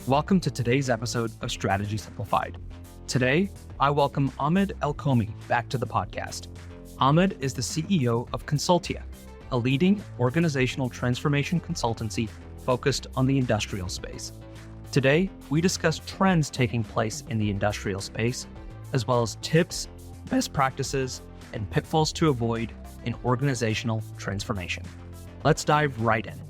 Welcome to today's episode of Strategy Simplified. Today, I welcome Ahmed El-Komi back to the podcast. Ahmed is the CEO of Consultia, a leading organizational transformation consultancy focused on the industrial space. Today, we discuss trends taking place in the industrial space, as well as tips, best practices, and pitfalls to avoid in organizational transformation. Let's dive right in.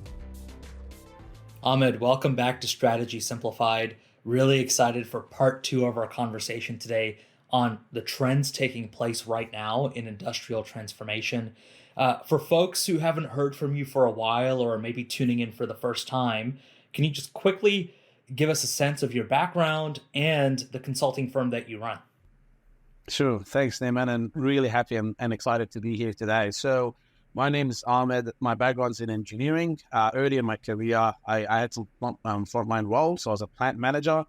Ahmed, welcome back to Strategy Simplified. Really excited for part two of our conversation today on the trends taking place right now in industrial transformation. For folks who haven't heard from you for a while or maybe tuning in for the first time, can you just quickly give us a sense of your background and the consulting firm that you run? Sure. Thanks, Neyman, and really happy and excited to be here today. So my name is Ahmed. My background's in engineering. Early in my career, I had some frontline roles. So I was a plant manager.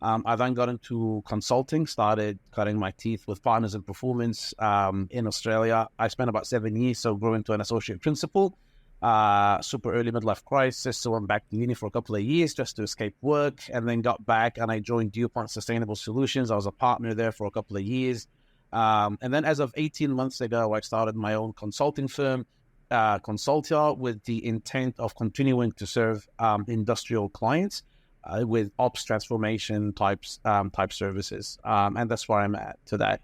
I then got into consulting, started cutting my teeth with Partners in Performance in Australia. I spent about 7 years, so grew into an associate principal. Super early midlife crisis, so went back to uni for a couple of years just to escape work, and then got back and I joined DuPont Sustainable Solutions. I was a partner there for a couple of years. And then as of 18 months ago, I started my own consulting firm, Consultia, with the intent of continuing to serve industrial clients with ops transformation type services. And that's where I'm at today.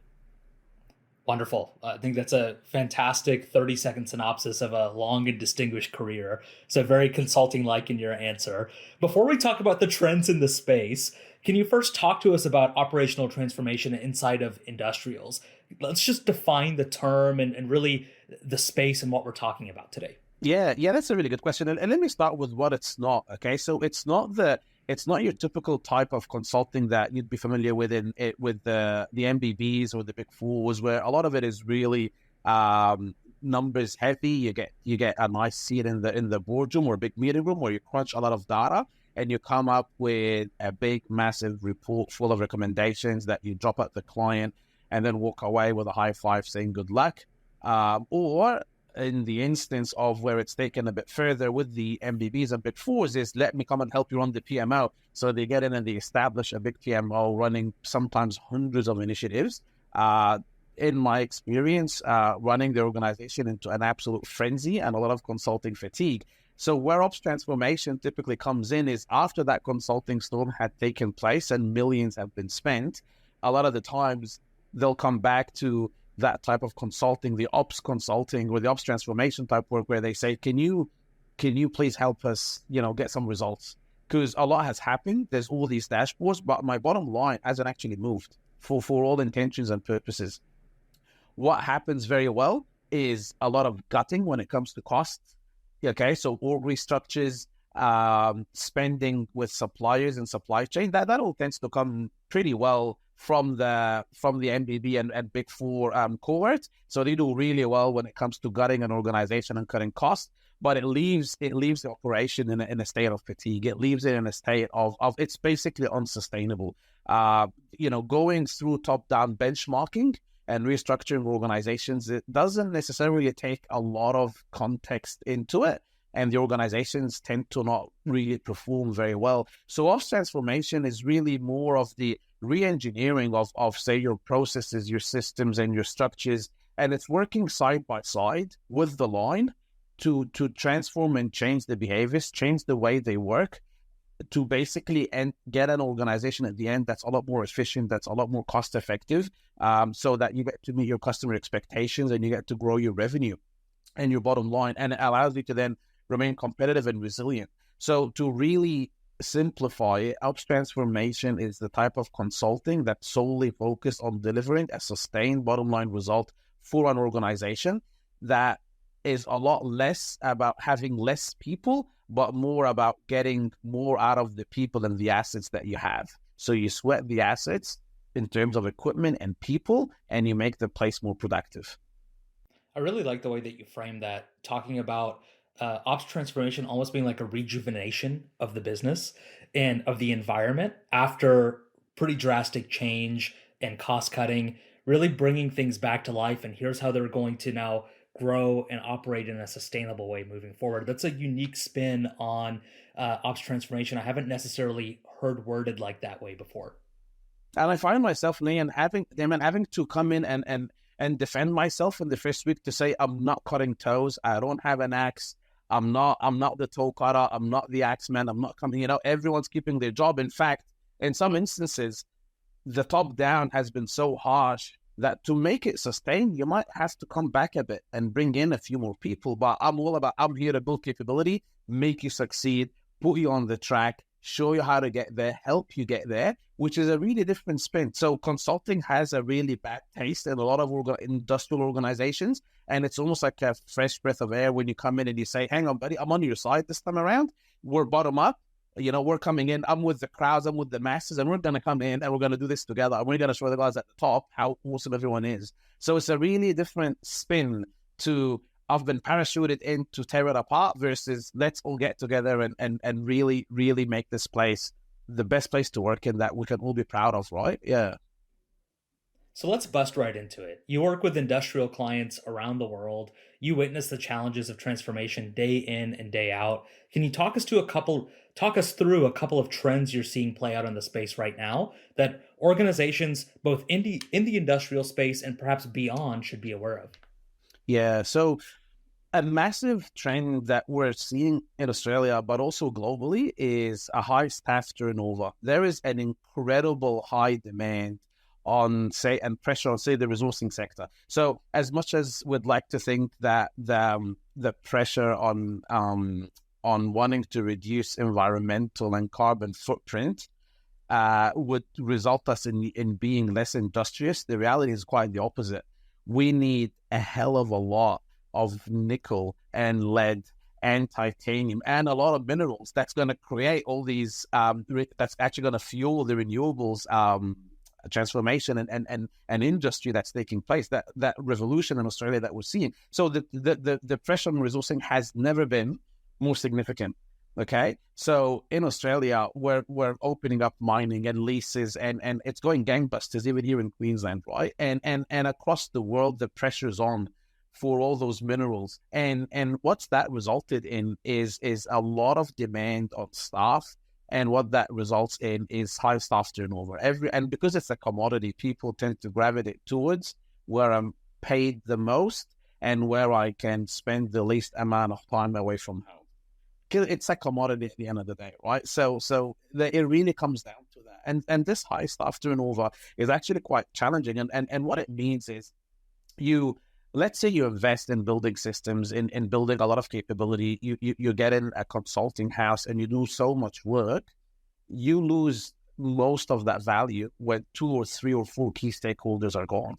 Wonderful. I think that's a fantastic 30-second synopsis of a long and distinguished career. So very consulting-like in your answer. Before we talk about the trends in the space, can you first talk to us about operational transformation inside of industrials? Let's just define the term and really the space and what we're talking about today. Yeah, that's a really good question. And let me start with what it's not. Okay, so it's not your typical type of consulting that you'd be familiar with with the MBBs or the Big Fours, where a lot of it is really numbers heavy. You get a nice seat in the boardroom or a big meeting room where you crunch a lot of data and you come up with a big, massive report full of recommendations that you drop at the client and then walk away with a high five saying good luck. Or in the instance of where it's taken a bit further with the MBBs and Big Fours is let me come and help you run the PMO. So they get in and they establish a big PMO running sometimes hundreds of initiatives. In my experience, running the organization into an absolute frenzy and a lot of consulting fatigue. So where ops transformation typically comes in is after that consulting storm had taken place and millions have been spent, a lot of the times they'll come back to that type of consulting, the ops consulting or the ops transformation type work where they say, can you please help us, get some results? Because a lot has happened. There's all these dashboards, but my bottom line hasn't actually moved for all intentions and purposes. What happens very well is a lot of gutting when it comes to costs. Okay, so org restructures, spending with suppliers and supply chain, that all tends to come pretty well from the MBB and Big Four cohort. So they do really well when it comes to gutting an organization and cutting costs, but it leaves the operation in a state of fatigue. It leaves it in a state of it's basically unsustainable. Going through top-down benchmarking and restructuring organizations, it doesn't necessarily take a lot of context into it, and the organizations tend to not really perform very well. So ops transformation is really more of the re-engineering of say your processes, your systems, and your structures, and it's working side by side with the line to transform and change the behaviors, change the way they work, to basically get an organization at the end that's a lot more efficient, that's a lot more cost effective, so that you get to meet your customer expectations and you get to grow your revenue and your bottom line, and it allows you to then remain competitive and resilient. So to really simplify it, ops transformation is the type of consulting that's solely focused on delivering a sustained bottom line result for an organization that is a lot less about having less people, but more about getting more out of the people and the assets that you have. So you sweat the assets in terms of equipment and people, and you make the place more productive. I really like the way that you frame that, talking about ops transformation almost being like a rejuvenation of the business and of the environment after pretty drastic change and cost cutting, really bringing things back to life. And here's how they're going to now grow and operate in a sustainable way moving forward. That's a unique spin on ops transformation. I haven't necessarily heard worded like that way before. And I find myself, Liam, having to come in and defend myself in the first week to say I'm not cutting toes. I don't have an axe. I'm not the toe cutter. I'm not the axe man. I'm not coming. Everyone's keeping their job. In fact, in some instances, the top down has been so harsh that to make it sustain, you might have to come back a bit and bring in a few more people. But I'm here to build capability, make you succeed, put you on the track, show you how to get there, help you get there, which is a really different spin. So consulting has a really bad taste in a lot of industrial organizations. And it's almost like a fresh breath of air when you come in and you say, hang on, buddy, I'm on your side this time around. We're bottom up. We're coming in. I'm with the crowds. I'm with the masses. And we're going to come in and we're going to do this together. And we're going to show the guys at the top how awesome everyone is. So it's a really different spin to I've been parachuted in to tear it apart versus let's all get together and really, really make this place the best place to work in that we can all be proud of, right? Yeah. So let's bust right into it. You work with industrial clients around the world. You witness the challenges of transformation day in and day out. Can you talk us through a couple of trends you're seeing play out in the space right now that organizations, both in the industrial space and perhaps beyond, should be aware of? Yeah. So a massive trend that we're seeing in Australia, but also globally, is a high staff turnover. There is an incredible high demand and pressure on, say, the resourcing sector. So as much as we'd like to think that the pressure on wanting to reduce environmental and carbon footprint would result us in being less industrious, the reality is quite the opposite. We need a hell of a lot of nickel and lead and titanium and a lot of minerals that's going to create all these, that's actually going to fuel the renewables transformation and industry that's taking place, that revolution in Australia that we're seeing. So the pressure on resourcing has never been more significant. Okay, so in Australia, we're opening up mining and leases, and it's going gangbusters even here in Queensland, right? And across the world, the pressure's on for all those minerals, and what's that resulted in is a lot of demand on staff, and what that results in is high staff turnover. And because it's a commodity, people tend to gravitate towards where I'm paid the most and where I can spend the least amount of time away from home. It's a commodity at the end of the day, right? So it really comes down to that. And this high staff turnover is actually quite challenging. And what it means is let's say you invest in building systems, in building a lot of capability, you get in a consulting house and you do so much work, you lose most of that value when 2 or 3 or 4 key stakeholders are gone.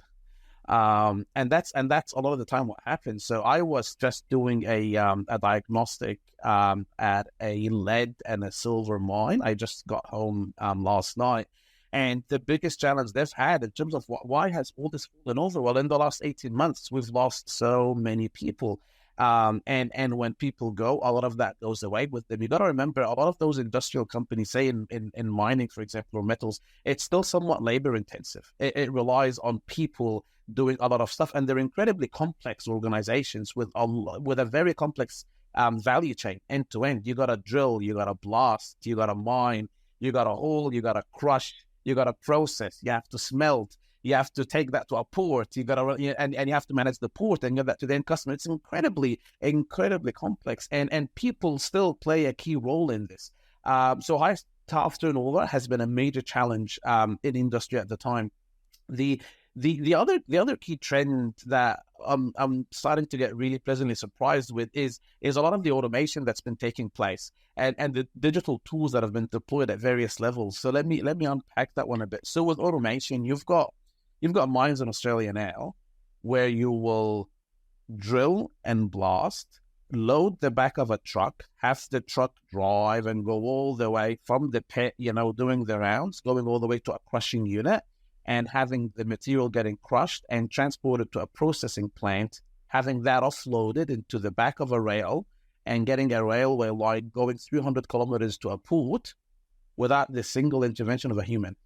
And that's a lot of the time what happens. So I was just doing a diagnostic at a lead and a silver mine. I just got home last night, and the biggest challenge they've had in terms of why has all this fallen over? Well, in the last 18 months, we've lost so many people. And when people go, a lot of that goes away with them. You got to remember, a lot of those industrial companies, say in mining, for example, or metals, it's still somewhat labor intensive. It relies on people doing a lot of stuff, and they're incredibly complex organizations with a very complex value chain end to end. You got to drill, you got to blast, you got to mine, you got to haul, you got to crush, you got to process, you have to smelt. You have to take that to a port. You got to, and you have to manage the port and get that to the end customer. It's incredibly complex, and people still play a key role in this. So high staff turnover has been a major challenge in industry at the time. The other key trend that I'm starting to get really pleasantly surprised with is a lot of the automation that's been taking place and the digital tools that have been deployed at various levels. So let me unpack that one a bit. So with automation, you've got mines in Australia now where you will drill and blast, load the back of a truck, have the truck drive and go all the way from the pit, doing the rounds, going all the way to a crushing unit, and having the material getting crushed and transported to a processing plant, having that offloaded into the back of a rail and getting a railway line going 300 kilometers to a port without the single intervention of a human.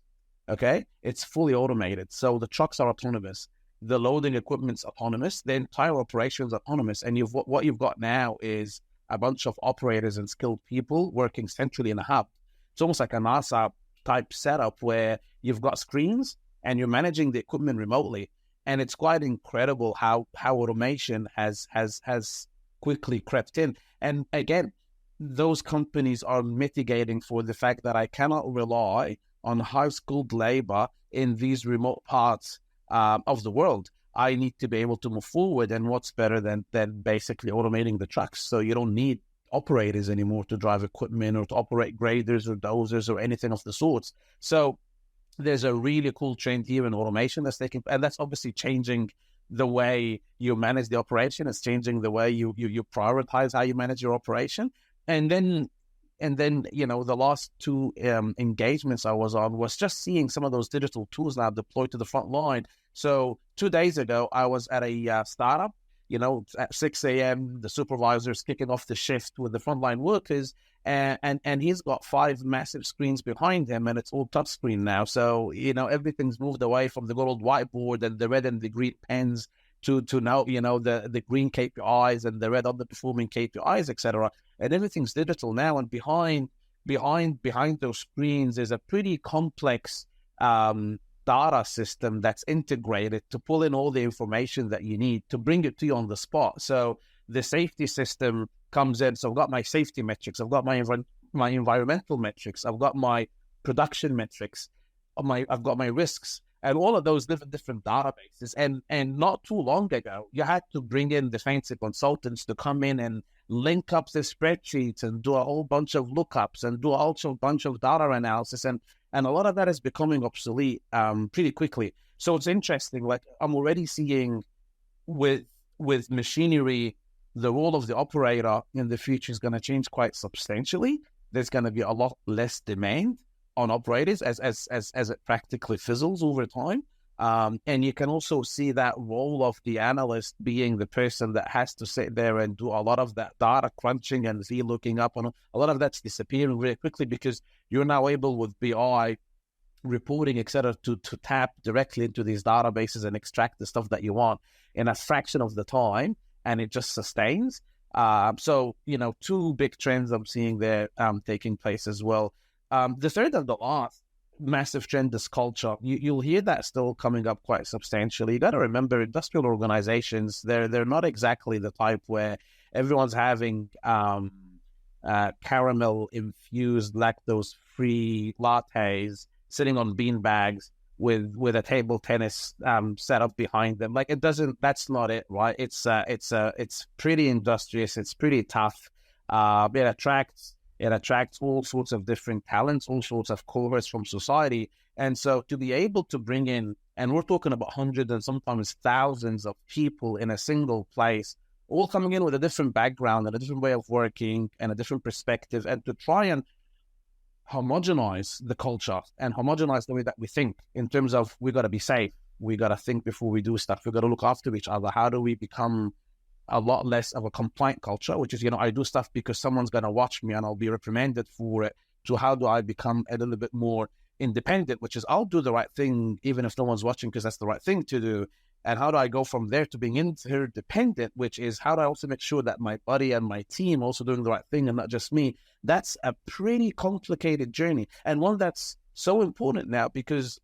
Okay, it's fully automated. So the trucks are autonomous. the loading equipment's autonomous, the entire operation's autonomous. And what you've got now is a bunch of operators and skilled people working centrally in a hub. It's almost like a NASA type setup where you've got screens and you're managing the equipment remotely. And it's quite incredible how automation has quickly crept in. And again, those companies are mitigating for the fact that I cannot rely on high-skilled labor in these remote parts of the world. I need to be able to move forward, and what's better than basically automating the trucks? So you don't need operators anymore to drive equipment or to operate graders or dozers or anything of the sorts. So there's a really cool trend here in automation that's taking, and that's obviously changing the way you manage the operation. It's changing the way you prioritize how you manage your operation. And then, the last two engagements I was on was just seeing some of those digital tools now deployed to the front line. So 2 days ago, I was at a startup, at 6 a.m., the supervisor's kicking off the shift with the frontline workers, and he's got 5 massive screens behind him, and it's all touchscreen now. So, everything's moved away from the good old whiteboard and the red and the green pens to now, the green KPIs and the red underperforming KPIs, etc. And everything's digital now. And behind those screens is a pretty complex data system that's integrated to pull in all the information that you need to bring it to you on the spot. So the safety system comes in. So I've got my safety metrics, I've got my environmental metrics, I've got my production metrics, I've got my risks, and all of those live in different databases. And not too long ago, you had to bring in the fancy consultants to come in and link up the spreadsheets and do a whole bunch of lookups and do also a bunch of data analysis. And a lot of that is becoming obsolete pretty quickly. So it's interesting. Like, I'm already seeing with machinery, the role of the operator in the future is going to change quite substantially. There's going to be a lot less demand on operators as it practically fizzles over time. And you can also see that role of the analyst being the person that has to sit there and do a lot of that data crunching and looking up, and a lot of that's disappearing very quickly because you're now able with BI reporting, etc., to tap directly into these databases and extract the stuff that you want in a fraction of the time, and it just sustains. So, 2 big trends I'm seeing there taking place as well. The third and the last massive trend is culture. You'll hear that still coming up quite substantially. You got to remember, industrial organizations, they're not exactly the type where everyone's having caramel infused lactose free lattes sitting on bean bags with a table tennis set up behind them. Like, that's not it, right? It's pretty industrious, it's pretty tough. It attracts all sorts of different talents, all sorts of cohorts from society. And so to be able to bring in, and we're talking about hundreds and sometimes thousands of people in a single place, all coming in with a different background and a different way of working and a different perspective, and to try and homogenize the culture and homogenize the way that we think in terms of, we got to be safe, we got to think before we do stuff, we got to look after each other. How do we become a lot less of a compliant culture, which is, I do stuff because someone's going to watch me and I'll be reprimanded for it, to how do I become a little bit more independent, which is, I'll do the right thing even if no one's watching because that's the right thing to do. And how do I go from there to being interdependent, which is, how do I also make sure that my buddy and my team also doing the right thing and not just me? That's a pretty complicated journey, and one that's so important now because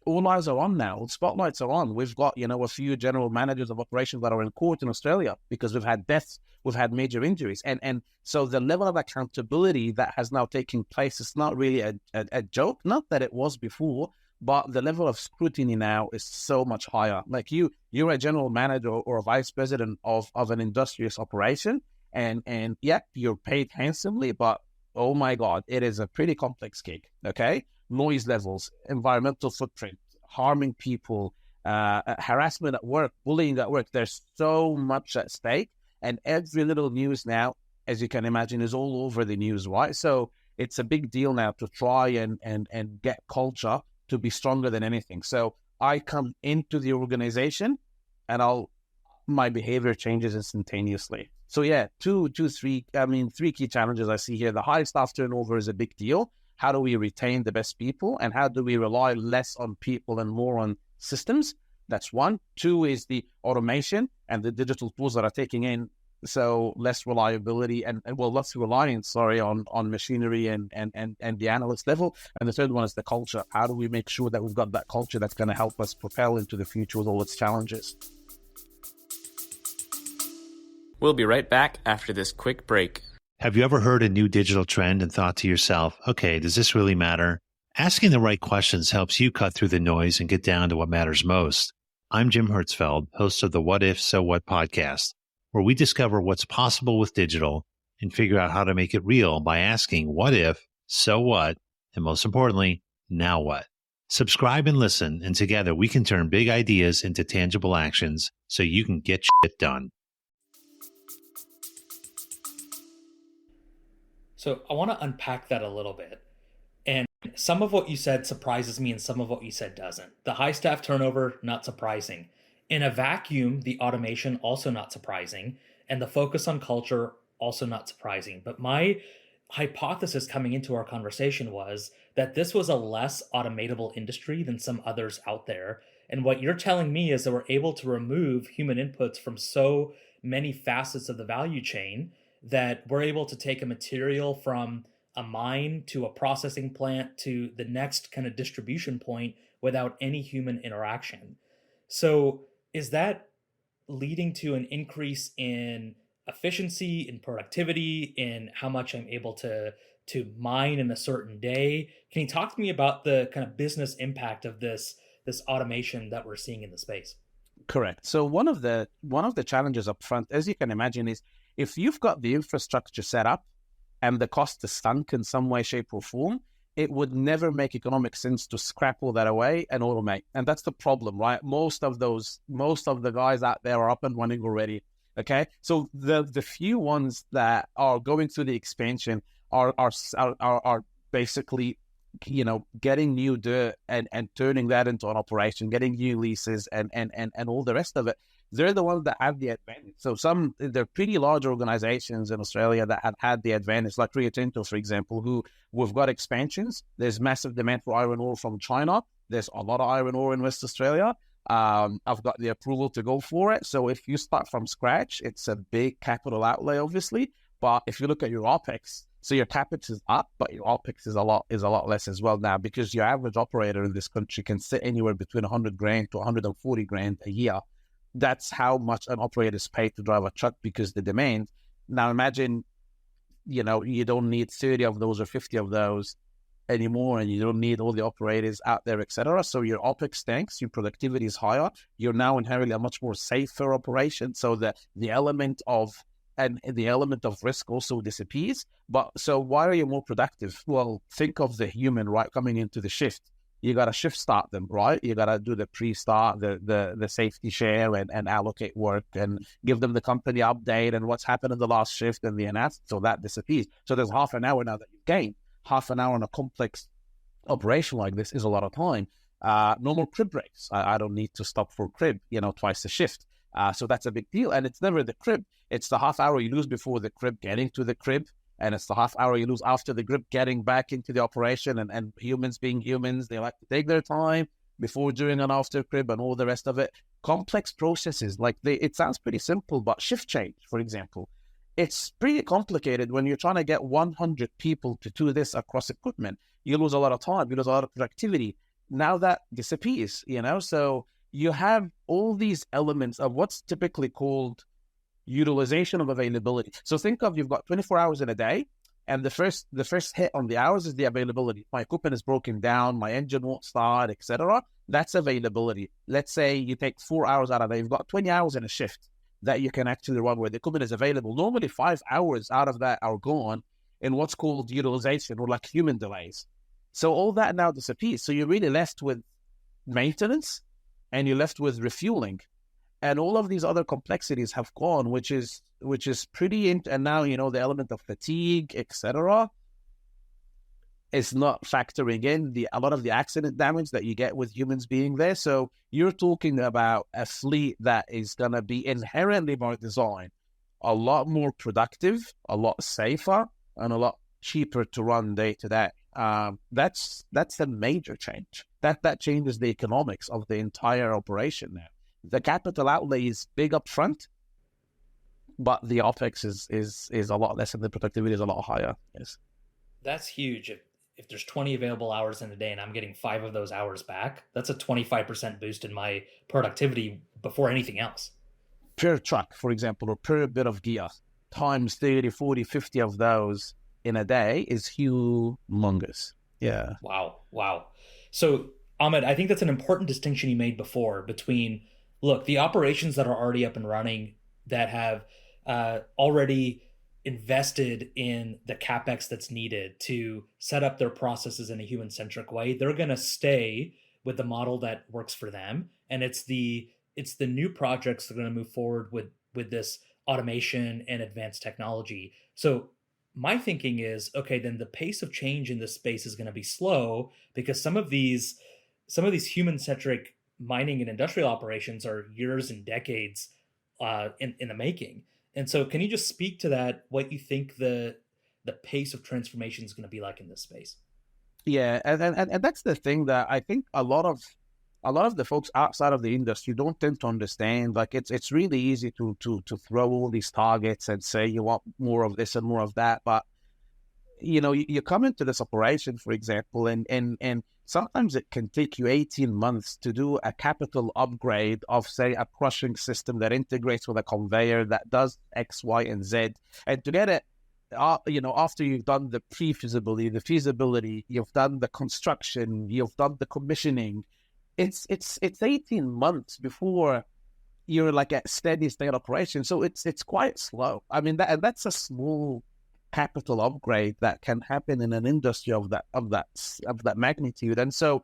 all eyes are on now. Spotlights are on. We've got, a few general managers of operations that are in court in Australia because we've had deaths, we've had major injuries. And so the level of accountability that has now taken place is not really a joke. Not that it was before, but the level of scrutiny now is so much higher. Like, you're a general manager or a vice president of an industrious operation, and yeah, you're paid handsomely, but oh my God, it is a pretty complex gig, okay? Noise levels, environmental footprint, harming people, harassment at work, bullying at work. There's so much at stake. And every little news now, as you can imagine, is all over the news, right? So it's a big deal now to try and get culture to be stronger than anything. So I come into the organization and my behavior changes instantaneously. So yeah, three key challenges I see here. The high staff turnover is a big deal. How do we retain the best people, and how do we rely less on people and more on systems? That's one. Two is the automation and the digital tools that are taking in so less reliability and less reliance, on machinery and the analyst level. And the third one is the culture. How do we make sure that we've got that culture that's going to help us propel into the future with all its challenges? We'll be right back after this quick break. Have you ever heard a new digital trend and thought to yourself, okay, does this really matter? Asking the right questions helps you cut through the noise and get down to what matters most. I'm Jim Hertzfeld, host of the What If, So What podcast, where we discover what's possible with digital and figure out how to make it real by asking what if, so what, and most importantly, now what? Subscribe and listen, and together we can turn big ideas into tangible actions so you can get shit done. So I want to unpack that a little bit. And some of what you said surprises me and some of what you said doesn't. The high staff turnover, not surprising. In a vacuum, the automation, also not surprising. And the focus on culture, also not surprising. But my hypothesis coming into our conversation was that this was a less automatable industry than some others out there. And what you're telling me is that we're able to remove human inputs from so many facets of the value chain that we're able to take a material from a mine to a processing plant to the next kind of distribution point without any human interaction. So is that leading to an increase in efficiency, in productivity, in how much I'm able to mine in a certain day? Can you talk to me about the kind of business impact of this automation that we're seeing in the space? Correct. So one of the challenges up front, as you can imagine, is if you've got the infrastructure set up and the cost is sunk in some way, shape, or form, it would never make economic sense to scrap all that away and automate. And that's the problem, right? Most of the guys out there are up and running already. Okay, so the few ones that are going through the expansion are basically, getting new dirt and turning that into an operation, getting new leases and all the rest of it. They're the ones that have the advantage. So they're pretty large organizations in Australia that have had the advantage, like Rio Tinto, for example, who we've got expansions. There's massive demand for iron ore from China. There's a lot of iron ore in West Australia. I've got the approval to go for it. So if you start from scratch, it's a big capital outlay, obviously. But if you look at your OPEX, so your CapEx is up, but your OPEX is a lot less as well now, because your average operator in this country can sit anywhere between 100 grand to 140 grand a year. That's how much an operator is paid to drive a truck because the demand. Now imagine, you don't need 30 of those or 50 of those anymore, and you don't need all the operators out there, etc. So your OPEX tanks, your productivity is higher. You're now inherently a much more safer operation. So the element of risk also disappears. But so why are you more productive? Well, think of the human, right, coming into the shift. You got to shift start them, right? You got to do the pre-start, the safety share and allocate work and give them the company update and what's happened in the last shift and the analysis. So that disappears. So there's half an hour now that you gain. Half an hour on a complex operation like this is a lot of time. No more crib breaks. I don't need to stop for crib, twice a shift. So that's a big deal. And it's never the crib. It's the half hour you lose before the crib getting to the crib. And it's the half hour you lose after the grip getting back into the operation. And humans being humans, they like to take their time before, during, and after crib and all the rest of it. Complex processes, it sounds pretty simple, but shift change, for example, it's pretty complicated when you're trying to get 100 people to do this across equipment. You lose a lot of time, you lose a lot of productivity. Now that disappears, so you have all these elements of what's typically called utilization of availability. So think of, you've got 24 hours in a day, and the first hit on the hours is the availability. My equipment is broken down, my engine won't start, etc. That's availability. Let's say you take 4 hours out of that. You've got 20 hours in a shift that you can actually run where the equipment is available. Normally 5 hours out of that are gone in what's called utilization, or like human delays. So all that now disappears. So you're really left with maintenance and you're left with refueling. And all of these other complexities have gone, which is pretty. And now, the element of fatigue, etc., is not factoring in a lot of the accident damage that you get with humans being there. So you're talking about a fleet that is going to be inherently, by design, a lot more productive, a lot safer, and a lot cheaper to run day to day. That's a major change. that changes the economics of the entire operation now. The capital outlay is big up front, but the OpEx is a lot less and the productivity is a lot higher. Yes. That's huge. If there's 20 available hours in a day and I'm getting 5 of those hours back, that's a 25% boost in my productivity before anything else. Per truck, for example, or per bit of gear, times 30, 40, 50 of those in a day is humongous. Yeah. Wow. So, Ahmed, I think that's an important distinction you made before between, look, the operations that are already up and running that have already invested in the CapEx that's needed to set up their processes in a human-centric way, they're going to stay with the model that works for them. And it's the new projects that are going to move forward with this automation and advanced technology. So my thinking is, okay, then the pace of change in this space is going to be slow because some of these human-centric mining and industrial operations are years and decades in the making. And so can you just speak to that, what you think the pace of transformation is going to be like in this space? Yeah, and that's the thing that I think a lot of the folks outside of the industry don't tend to understand. Like it's really easy to throw all these targets and say you want more of this and more of that, but you come into this operation, for example, and sometimes it can take you 18 months to do a capital upgrade of, say, a crushing system that integrates with a conveyor that does X, Y, and Z. And to get it, after you've done the pre-feasibility, the feasibility, you've done the construction, you've done the commissioning, it's 18 months before you're like at steady state operation. So it's quite slow. I mean, that's a small capital upgrade that can happen in an industry of that magnitude, and so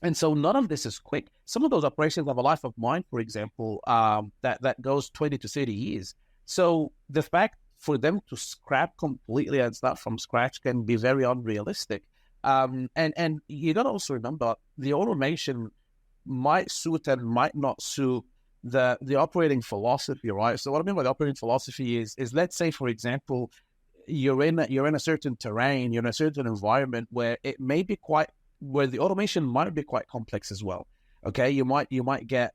none of this is quick. Some of those operations have a life of mine, for example, that goes 20 to 30 years. So the fact for them to scrap completely and start from scratch can be very unrealistic. And you got to also remember the automation might suit and might not suit the operating philosophy, right? So what I mean by the operating philosophy is let's say, for example, you're in a certain terrain, you're in a certain environment where where the automation might be quite complex as well. Okay, you might get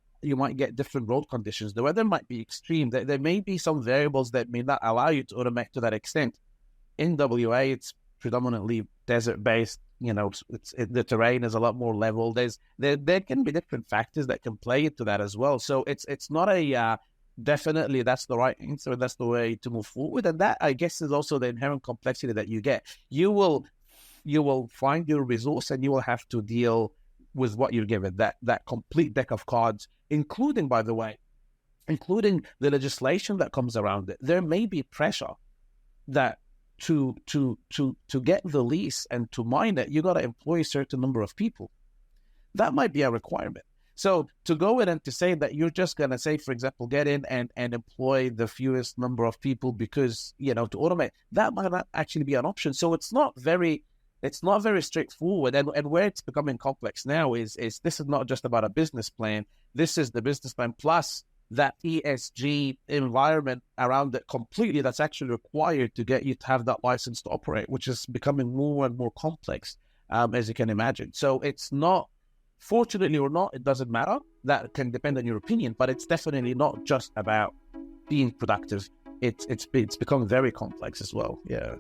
different road conditions. The weather might be extreme. There may be some variables that may not allow you to automate to that extent. In WA, it's predominantly desert based. The terrain is a lot more level. There can be different factors that can play into that as well. So it's not a definitely that's the right answer. That's the way to move forward. And that, I guess, is also the inherent complexity that you get. You will find your resource and you will have to deal with what you're given, that complete deck of cards, including, by the way, the legislation that comes around it. There may be pressure that to get the lease and to mine it, you got to employ a certain number of people. That might be a requirement. So to go in and to say that you're just going to say, for example, get in and employ the fewest number of people because, to automate, that might not actually be an option. So it's not very straightforward. And where it's becoming complex now is this is not just about a business plan. This is the business plan plus that ESG environment around it completely that's actually required to get you to have that license to operate, which is becoming more and more complex, as you can imagine. So it's not, fortunately or not, it doesn't matter. That can depend on your opinion, but it's definitely not just about being productive. It's become very complex as well. Yeah.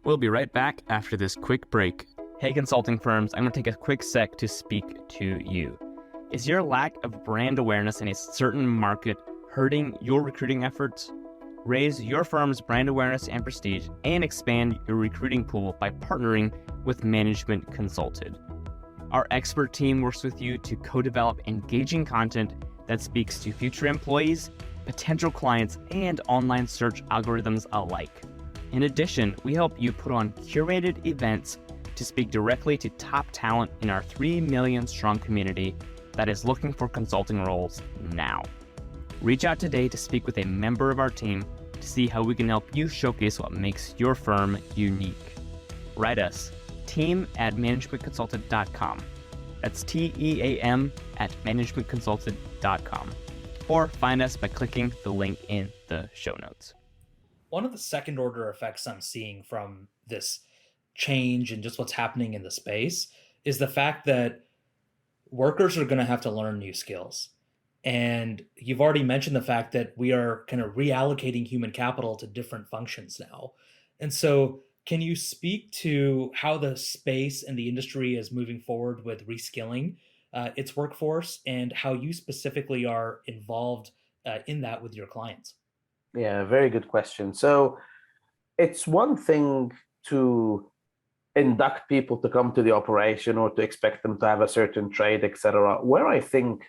We'll be right back after this quick break. Hey, consulting firms, I'm going to take a quick sec to speak to you. Is your lack of brand awareness in a certain market hurting your recruiting efforts? Raise your firm's brand awareness and prestige and expand your recruiting pool by partnering with Management Consulted. Our expert team works with you to co-develop engaging content that speaks to future employees, potential clients, and online search algorithms alike. In addition, we help you put on curated events to speak directly to top talent in our 3 million strong community that is looking for consulting roles now. Reach out today to speak with a member of our team to see how we can help you showcase what makes your firm unique. Write us, team@managementconsulted.com. That's TEAM@managementconsulted.com. Or find us by clicking the link in the show notes. One of the second order effects I'm seeing from this change and just what's happening in the space is the fact that workers are going to have to learn new skills. And you've already mentioned the fact that we are kind of reallocating human capital to different functions now. And so, can you speak to how the space and the industry is moving forward with reskilling its workforce, and how you specifically are involved in that with your clients? Yeah, very good question. So it's one thing to induct people to come to the operation or to expect them to have a certain trade, etc. Where I think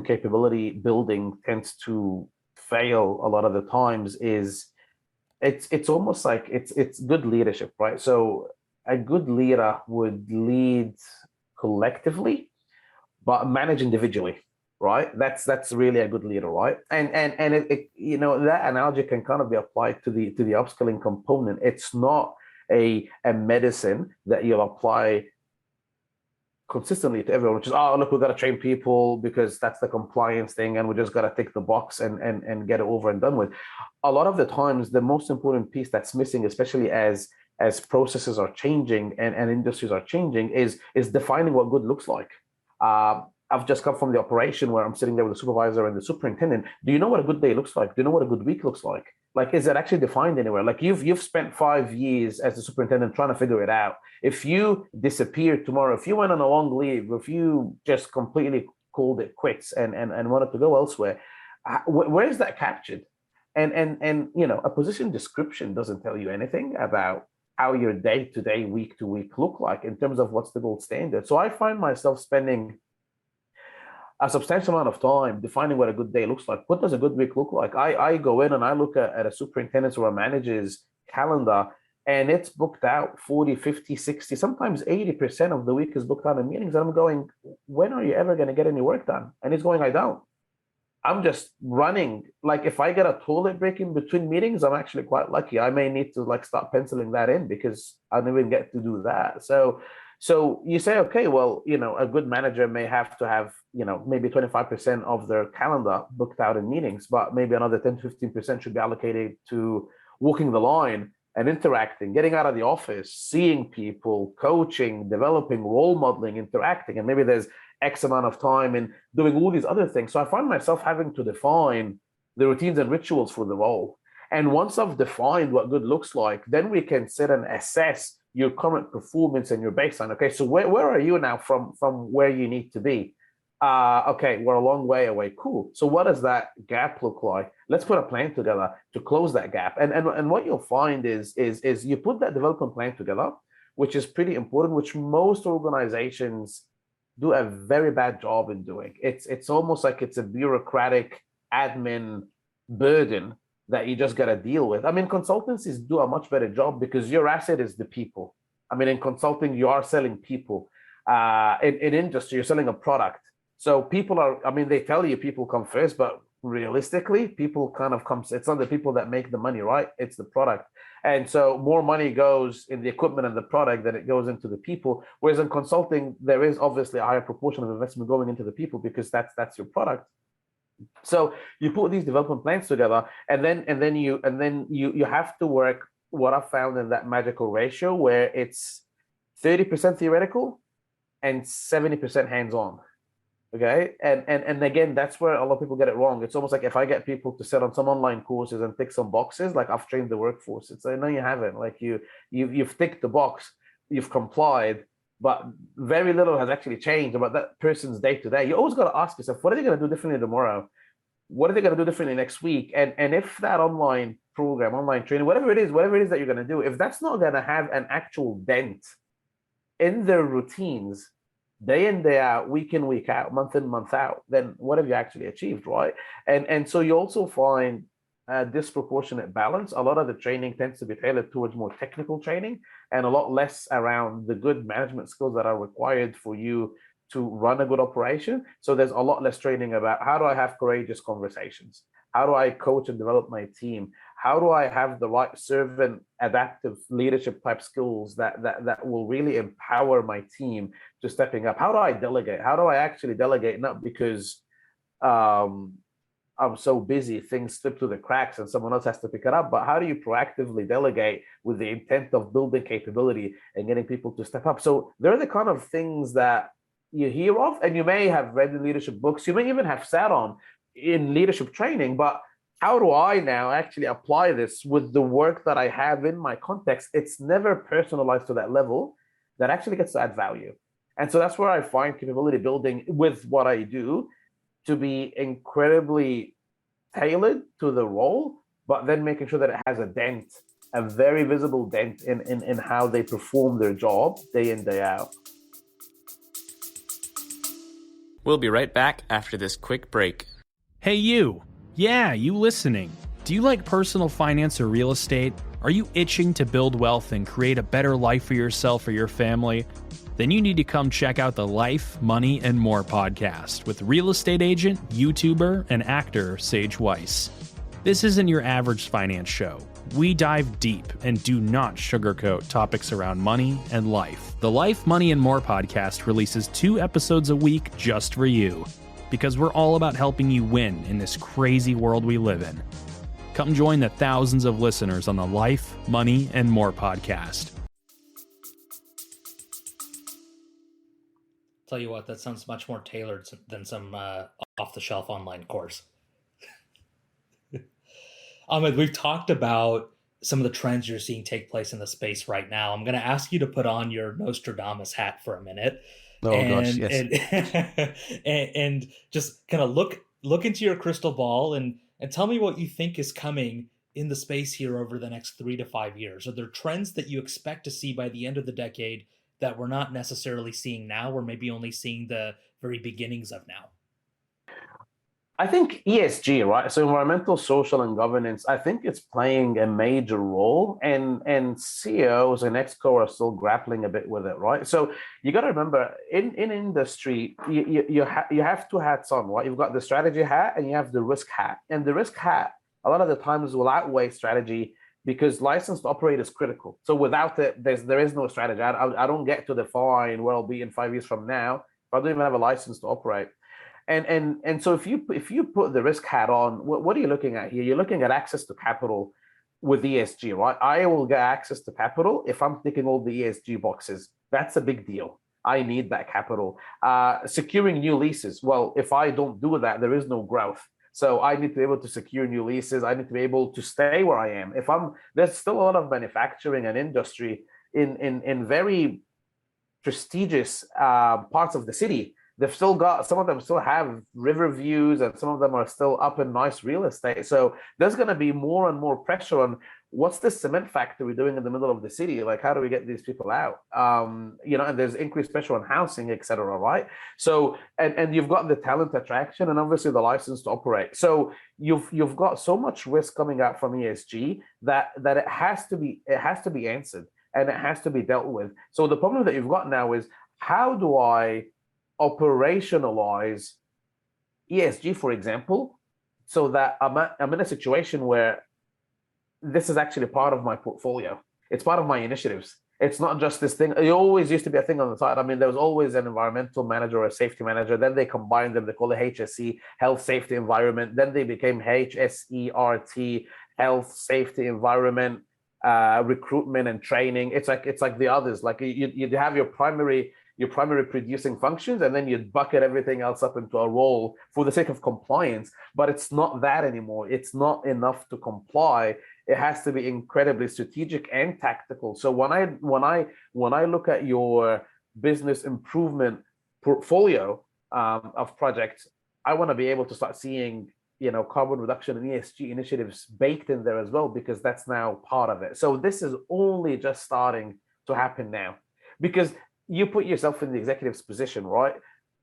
capability building tends to fail a lot of the times is it's almost like it's good leadership, right? So a good leader would lead collectively but manage individually, right? That's really a good leader, right? And that analogy can kind of be applied to the upskilling component. It's not a medicine that you'll apply consistently to everyone, which is, oh, look, we've got to train people because that's the compliance thing, and we just got to tick the box and get it over and done with. A lot of the times, the most important piece that's missing, especially as processes are changing and industries are changing, is defining what good looks like. I've just come from the operation where I'm sitting there with the supervisor and the superintendent. Do you know what a good day looks like? Do you know what a good week looks like? Like, is it actually defined anywhere? Like, you've spent 5 years as the superintendent trying to figure it out. If you disappear tomorrow, if you went on a long leave, if you just completely called it quits and wanted to go elsewhere, where is that captured? And a position description doesn't tell you anything about how your day to day, week to week look like in terms of what's the gold standard. So I find myself spending a substantial amount of time defining what a good day looks like. What does a good week look like? I go in and I look at a superintendent's or a manager's calendar, and it's booked out 40, 50, 60, sometimes 80% of the week is booked out in meetings. And I'm going, when are you ever going to get any work done? And he's going, I don't. I'm just running. Like, if I get a toilet break in between meetings, I'm actually quite lucky. I may need to start penciling that in because I don't even get to do that. So you say, okay, well, a good manager may have to have, maybe 25% of their calendar booked out in meetings, but maybe another 10 to 15% should be allocated to walking the line and interacting, getting out of the office, seeing people, coaching, developing, role modeling, interacting. And maybe there's X amount of time in doing all these other things. So I find myself having to define the routines and rituals for the role. And once I've defined what good looks like, then we can sit and assess your current performance and your baseline. Okay, so where are you now from where you need to be? Okay, we're a long way away. Cool. So what does that gap look like? Let's put a plan together to close that gap. And what you'll find is you put that development plan together, which is pretty important, which most organizations do a very bad job in doing. It's almost like it's a bureaucratic admin burden that you just got to deal with. I mean, consultancies do a much better job because your asset is the people. I mean, in consulting, you are selling people. In industry, you're selling a product. So people are, I mean, they tell you people come first, but realistically, people kind of come, it's not the people that make the money, right? It's the product. And so more money goes in the equipment and the product than it goes into the people. Whereas in consulting, there is obviously a higher proportion of investment going into the people because that's your product. So you put these development plans together, and then you have to work what I found in that magical ratio where it's 30% theoretical and 70% hands-on. Okay, and again, that's where a lot of people get it wrong. It's almost like if I get people to sit on some online courses and tick some boxes, like I've trained the workforce. It's like, no, you haven't. Like you've ticked the box, you've complied, but very little has actually changed about that person's day to day. You always got to ask yourself, what are they going to do differently tomorrow? What are they going to do differently next week? And if that online program, online training, whatever it is that you're going to do, if that's not going to have an actual dent in their routines, day in, day out, week in, week out, month in, month out, then what have you actually achieved, right? And so you also find a disproportionate balance. A lot of the training tends to be tailored towards more technical training and a lot less around the good management skills that are required for you to run a good operation. So there's a lot less training about how do I have courageous conversations? How do I coach and develop my team? How do I have the right servant adaptive leadership type skills that will really empower my team to stepping up? How do I delegate? How do I actually delegate? Not because I'm so busy, things slip through the cracks and someone else has to pick it up. But how do you proactively delegate with the intent of building capability and getting people to step up? So they're the kind of things that you hear of, and you may have read in leadership books, you may even have sat on in leadership training, but how do I now actually apply this with the work that I have in my context? It's never personalized to that level that actually gets to add value. And so that's where I find capability building with what I do to be incredibly tailored to the role, but then making sure that it has a dent, a very visible dent in how they perform their job day in, day out. We'll be right back after this quick break. Hey, you. Yeah, you listening. Do you like personal finance or real estate? Are you itching to build wealth and create a better life for yourself or your family? Then you need to come check out the Life, Money, and More podcast with real estate agent, YouTuber, and actor Sage Weiss. This isn't your average finance show. We dive deep and do not sugarcoat topics around money and life. The Life, Money, and More podcast releases 2 episodes a week just for you, because we're all about helping you win in this crazy world we live in. Come join the thousands of listeners on the Life, Money, and More podcast. Tell you what, that sounds much more tailored than some off-the-shelf online course. Ahmed, we've talked about some of the trends you're seeing take place in the space right now. I'm going to ask you to put on your Nostradamus hat for a minute. Gosh, yes. And just kind of look into your crystal ball and tell me what you think is coming in the space here over the next 3 to 5 years. Are there trends that you expect to see by the end of the decade that we're not necessarily seeing now, or maybe only seeing the very beginnings of now? I think ESG, right? So environmental, social, and governance, I think it's playing a major role, and CEOs and ExCo are still grappling a bit with it, right? So you got to remember, in industry, you have 2 hats on, right? You've got the strategy hat and you have the risk hat. And the risk hat, a lot of the times, will outweigh strategy because license to operate is critical. So without it, there is no strategy. I don't get to define where I'll be in 5 years from now if I don't even have a license to operate. And so if you put the risk hat on, what are you looking at here? You're looking at access to capital with ESG, right? I will get access to capital if I'm ticking all the ESG boxes. That's a big deal. I need that capital. Securing new leases. Well, if I don't do that, there is no growth. So I need to be able to secure new leases. I need to be able to stay where I am. There's still a lot of manufacturing and industry in very prestigious parts of the city. They've still got, some of them still have river views, and some of them are still up in nice real estate. So there's going to be more and more pressure on what's this cement factory doing in the middle of the city? Like, how do we get these people out? And there's increased pressure on housing, et cetera, right? So, and you've got the talent attraction and obviously the license to operate. So you've got so much risk coming out from ESG that it has to be answered and it has to be dealt with. So the problem that you've got now is, how do I operationalize ESG, for example, so that I'm in a situation where this is actually part of my portfolio. It's part of my initiatives. It's not just this thing. It always used to be a thing on the side. I mean, there was always an environmental manager or a safety manager. Then they combined them. They call it HSE, health, safety, environment. Then they became HSERT, health, safety, environment, recruitment and training. It's like the others. Like you have your primary producing functions, and then you bucket everything else up into a role for the sake of compliance. But it's not that anymore. It's not enough to comply. It has to be incredibly strategic and tactical. So when I look at your business improvement portfolio of projects, I want to be able to start seeing carbon reduction and ESG initiatives baked in there as well, because that's now part of it. So this is only just starting to happen now, because you put yourself in the executive's position, right?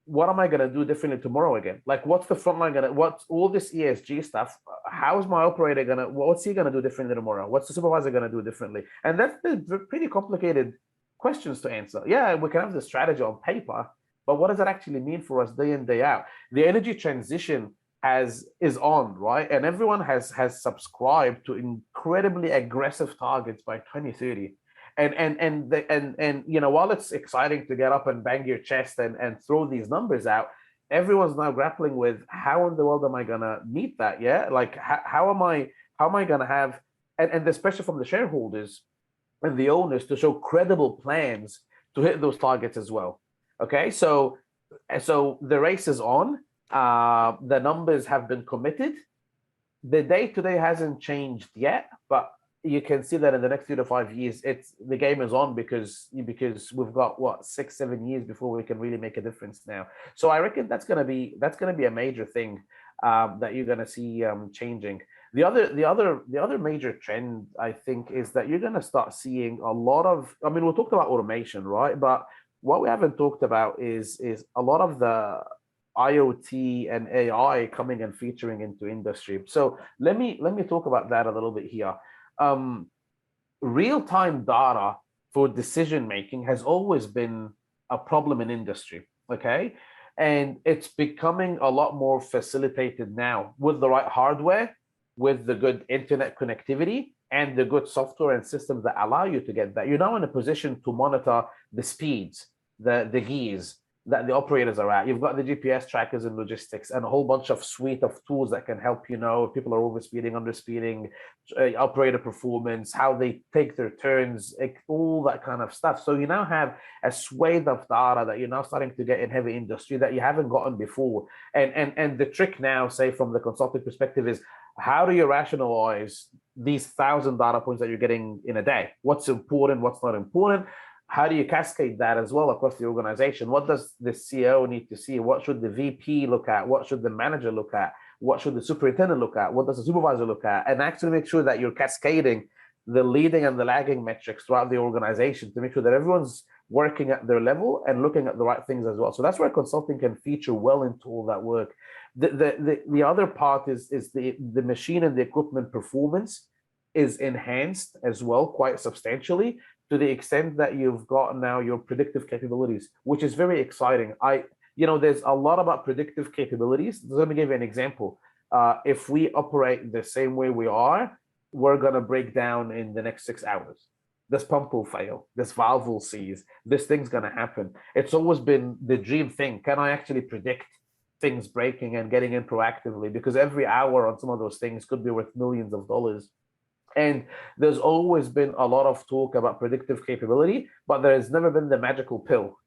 What am I going to do differently tomorrow again? Like, what's the front line what's all this ESG stuff? How's my operator what's he going to do differently tomorrow? What's the supervisor going to do differently? And that's pretty complicated questions to answer. Yeah, we can have the strategy on paper, but what does that actually mean for us day in, day out? The energy transition is on, right? And everyone has subscribed to incredibly aggressive targets by 2030. And while it's exciting to get up and bang your chest and throw these numbers out, everyone's now grappling with how in the world am I gonna meet that? Yeah, like how am I gonna have, and especially from the shareholders and the owners, to show credible plans to hit those targets as well. Okay, so the race is on. The numbers have been committed. The day-to-day hasn't changed yet, but you can see that in the next 3 to 5 years, the game is on, because we've got what 6-7 years before we can really make a difference now. So I reckon that's gonna be a major thing that you're gonna see changing. The other major trend, I think, is that you're gonna start seeing a lot of. I mean, we talked about automation, right? But what we haven't talked about is a lot of the IoT and AI coming and featuring into industry. So let me talk about that a little bit here. Real-time data for decision making has always been a problem in industry, okay? And it's becoming a lot more facilitated now with the right hardware, with the good internet connectivity, and the good software and systems that allow you to get that. You're now in a position to monitor the speeds, the gears that the operators are at. You've got the GPS trackers in logistics and a whole bunch of suite of tools that can help you know if people are overspeeding, underspeeding, operator performance, how they take their turns, all that kind of stuff. So you now have a swathe of data that you're now starting to get in heavy industry that you haven't gotten before. And the trick now, say from the consulting perspective, is how do you rationalize these 1,000 data points that you're getting in a day? What's important, what's not important? How do you cascade that as well across the organization? What does the CEO need to see? What should the VP look at? What should the manager look at? What should the superintendent look at? What does the supervisor look at? And actually make sure that you're cascading the leading and the lagging metrics throughout the organization to make sure that everyone's working at their level and looking at the right things as well. So that's where consulting can feature well into all that work. The other part is the machine and the equipment performance is enhanced as well quite substantially, to the extent that you've got now your predictive capabilities, which is very exciting. There's a lot about predictive capabilities. Let me give you an example. If we operate the same way we are, we're going to break down in the next 6 hours. This pump will fail. This valve will seize. This thing's going to happen. It's always been the dream thing. Can I actually predict things breaking and getting in proactively? Because every hour on some of those things could be worth millions of dollars. And there's always been a lot of talk about predictive capability, but there has never been the magical pill.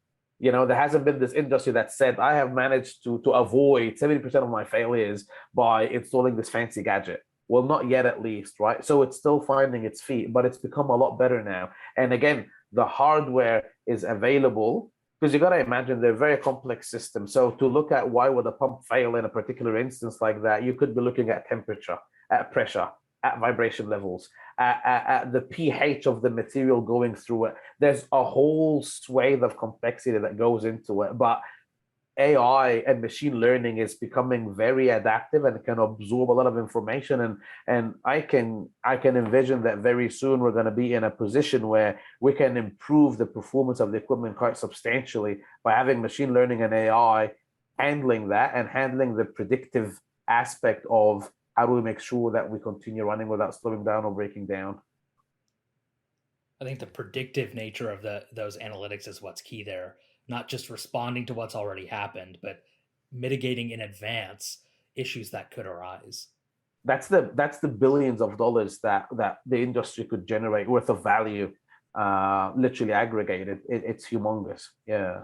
There hasn't been this industry that said, I have managed to avoid 70% of my failures by installing this fancy gadget. Well, not yet, at least, right? So it's still finding its feet, but it's become a lot better now. And again, the hardware is available, because you got to imagine they're very complex systems. So to look at why would a pump fail in a particular instance like that, you could be looking at temperature, at pressure, at vibration levels, at the pH of the material going through it. There's a whole swathe of complexity that goes into it. But AI and machine learning is becoming very adaptive and can absorb a lot of information. And I can envision that very soon we're going to be in a position where we can improve the performance of the equipment quite substantially by having machine learning and AI handling that and handling the predictive aspect of how do we make sure that we continue running without slowing down or breaking down. I think the predictive nature of those analytics is what's key there. Not just responding to what's already happened, but mitigating in advance issues that could arise. That's the billions of dollars that the industry could generate worth of value, literally aggregated. It's humongous. Yeah.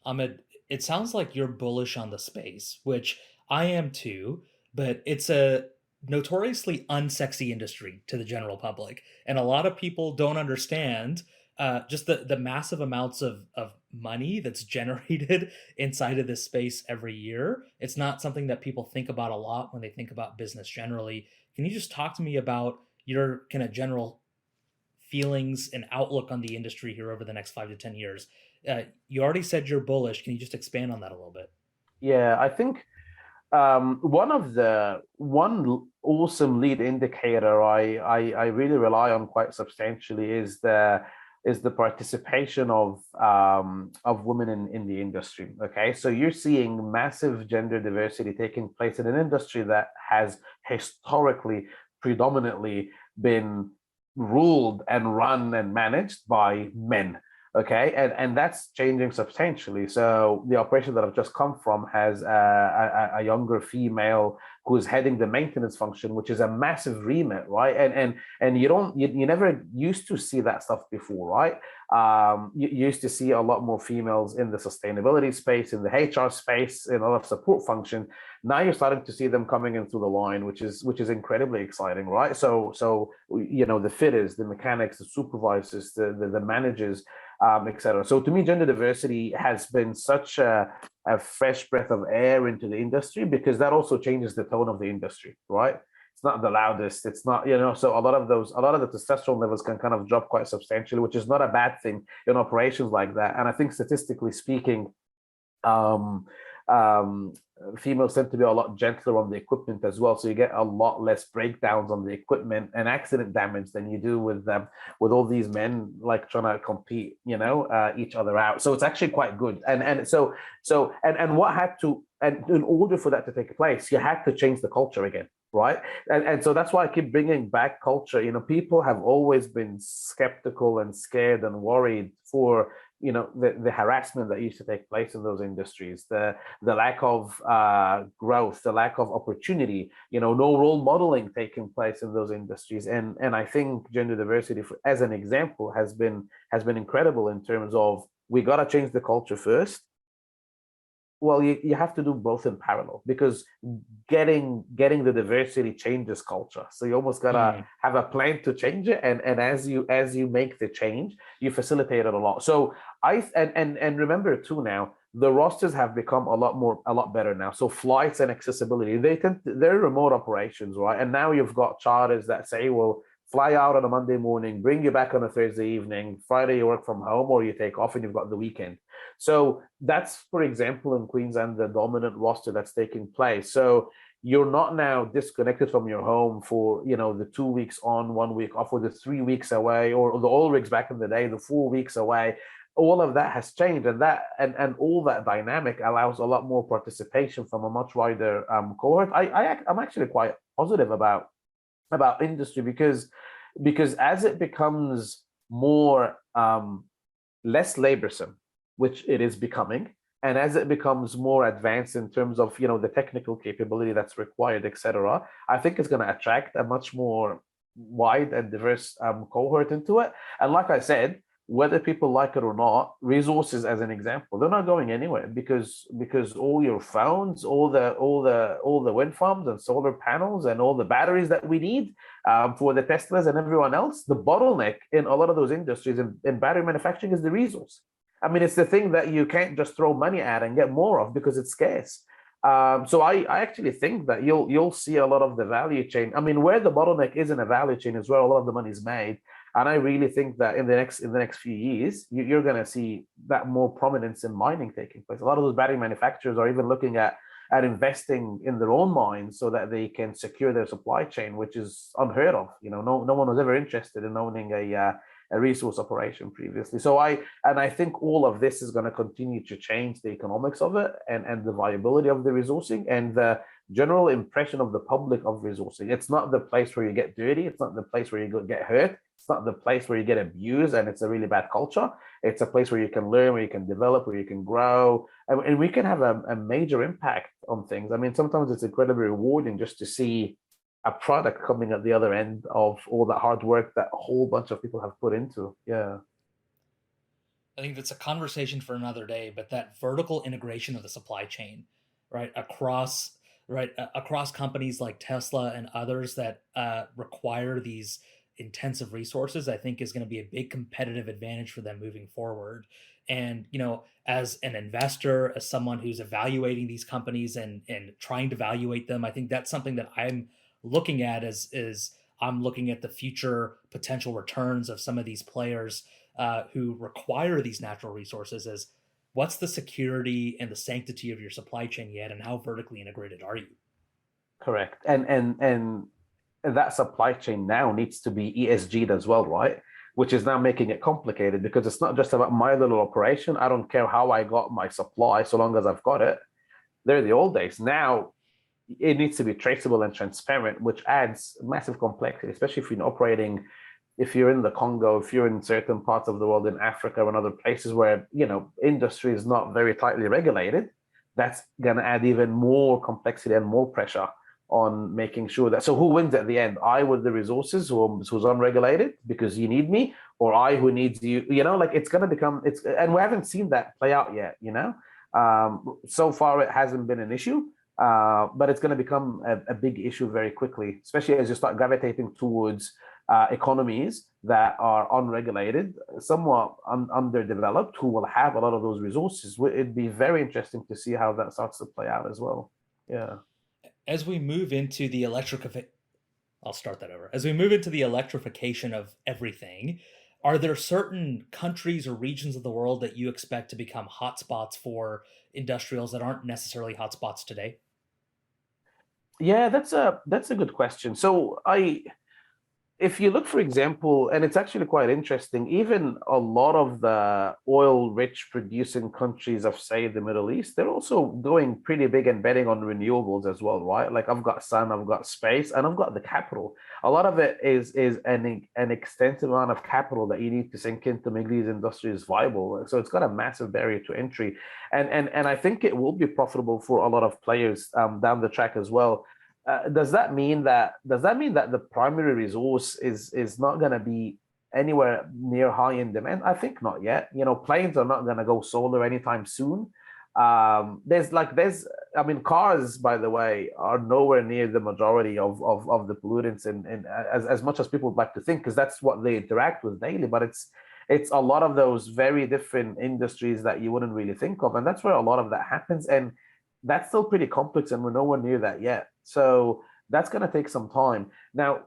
Ahmed, it sounds like you're bullish on the space, which I am too, but it's a notoriously unsexy industry to the general public. And a lot of people don't understand just the massive amounts of money that's generated inside of this space every year. It's not something that people think about a lot when they think about business generally. Can you just talk to me about your kind of general feelings and outlook on the industry here over the next 5 to 10 years? You already said you're bullish. Can you just expand on that a little bit? Yeah, I think one awesome lead indicator I really rely on quite substantially is the participation of women in the industry. Okay, so you're seeing massive gender diversity taking place in an industry that has historically predominantly been ruled and run and managed by men. Okay, and that's changing substantially. So the operation that I've just come from has a younger female who's heading the maintenance function, which is a massive remit, right? And you never used to see that stuff before, right? You used to see a lot more females in the sustainability space, in the HR space, in a lot of support function. Now you're starting to see them coming in through the line, which is incredibly exciting, right? So the fitters, the mechanics, the supervisors, the managers, etc. So to me, gender diversity has been such a fresh breath of air into the industry, because that also changes the tone of the industry, right? It's not the loudest. It's not, so a lot of the testosterone levels can kind of drop quite substantially, which is not a bad thing in operations like that. And I think statistically speaking, um, females tend to be a lot gentler on the equipment as well, so you get a lot less breakdowns on the equipment and accident damage than you do with all these men like trying to compete, each other out. So it's actually quite good. And what had to, and in order for that to take place, you had to change the culture again, right? And so that's why I keep bringing back culture. People have always been skeptical and scared and worried for the harassment that used to take place in those industries, the lack of growth, the lack of opportunity, no role modeling taking place in those industries. And I think gender diversity, as an example, has been incredible in terms of, we got to change the culture first. Well, you have to do both in parallel, because getting the diversity changes culture. So you almost gotta have a plan to change it, and as you make the change, you facilitate it a lot. So and remember too, now the rosters have become a lot better now. So flights and accessibility, they're remote operations, right? And now you've got charters that say, well, fly out on a Monday morning, bring you back on a Thursday evening, Friday you work from home, or you take off and you've got the weekend. So that's, for example, in Queensland, the dominant roster that's taking place. So you're not now disconnected from your home for, the 2 weeks on, 1 week off, or the 3 weeks away, or the oil rigs back in the day, the 4 weeks away. All of that has changed, and all that dynamic allows a lot more participation from a much wider cohort. I'm actually quite positive about industry, because as it becomes more less laborsome, which it is becoming, and as it becomes more advanced in terms of the technical capability that's required, etc., I think it's going to attract a much more wide and diverse cohort into it. And like I said, whether people like it or not, resources, as an example, they're not going anywhere, because all your phones, all the wind farms and solar panels and all the batteries that we need for the Teslas and everyone else, the bottleneck in a lot of those industries in battery manufacturing is the resource. I mean, it's the thing that you can't just throw money at and get more of, because it's scarce. So I actually think that you'll see a lot of the value chain. I mean, where the bottleneck is in a value chain is where a lot of the money is made. And I really think that in the next few years, you're going to see that more prominence in mining taking place. A lot of those battery manufacturers are even looking at investing in their own mines so that they can secure their supply chain, which is unheard of. No one was ever interested in owning a resource operation previously. So I think all of this is going to continue to change the economics of it, and the viability of the resourcing, and the general impression of the public of resourcing. It's not the place where you get dirty. It's not the place where you get hurt. It's not the place where you get abused and it's a really bad culture. It's a place where you can learn, where you can develop, where you can grow, and we can have a major impact on things. I mean, sometimes it's incredibly rewarding just to see a product coming at the other end of all that hard work that a whole bunch of people have put into. Yeah. I think that's a conversation for another day, but that vertical integration of the supply chain, right, across companies like Tesla and others that require these intensive resources, I think is going to be a big competitive advantage for them moving forward. And, as an investor, as someone who's evaluating these companies and trying to evaluate them, I think that's something that I'm looking at is I'm looking at the future potential returns of some of these players who require these natural resources, as what's the security and the sanctity of your supply chain yet, and how vertically integrated are you? Correct. And that supply chain now needs to be ESG'd as well, right? Which is now making it complicated, because it's not just about my little operation. I don't care how I got my supply, so long as I've got it. They're the old days. Now it needs to be traceable and transparent, which adds massive complexity, especially if you're operating if you're in the Congo, if you're in certain parts of the world, in Africa and other places where, industry is not very tightly regulated, that's going to add even more complexity and more pressure on making sure that. So who wins at the end? I with the resources, who's unregulated because you need me, or I who needs you? It's going to become, and we haven't seen that play out yet. So far it hasn't been an issue, but it's going to become a big issue very quickly, especially as you start gravitating towards economies that are unregulated, somewhat underdeveloped, who will have a lot of those resources. It'd be very interesting to see how that starts to play out as well. Yeah. As we move into the I'll start that over. As we move into the electrification of everything, are there certain countries or regions of the world that you expect to become hotspots for industrials that aren't necessarily hotspots today? Yeah, that's a good question. So if you look, for example, and it's actually quite interesting, even a lot of the oil-rich producing countries of, say, the Middle East, they're also going pretty big and betting on renewables as well, right? Like I've got sun, I've got space, and I've got the capital. A lot of it is an extensive amount of capital that you need to sink in to make these industries viable. So it's got a massive barrier to entry, and I think it will be profitable for a lot of players down the track as well. Does that mean that the primary resource is not going to be anywhere near high in demand? I think not yet. Planes are not going to go solar anytime soon. Cars, by the way, are nowhere near the majority of the pollutants, and as much as people would like to think, because that's what they interact with daily. But it's a lot of those very different industries that you wouldn't really think of, and that's where a lot of that happens. And that's still pretty complex, and we're nowhere near that yet. So that's going to take some time. Now,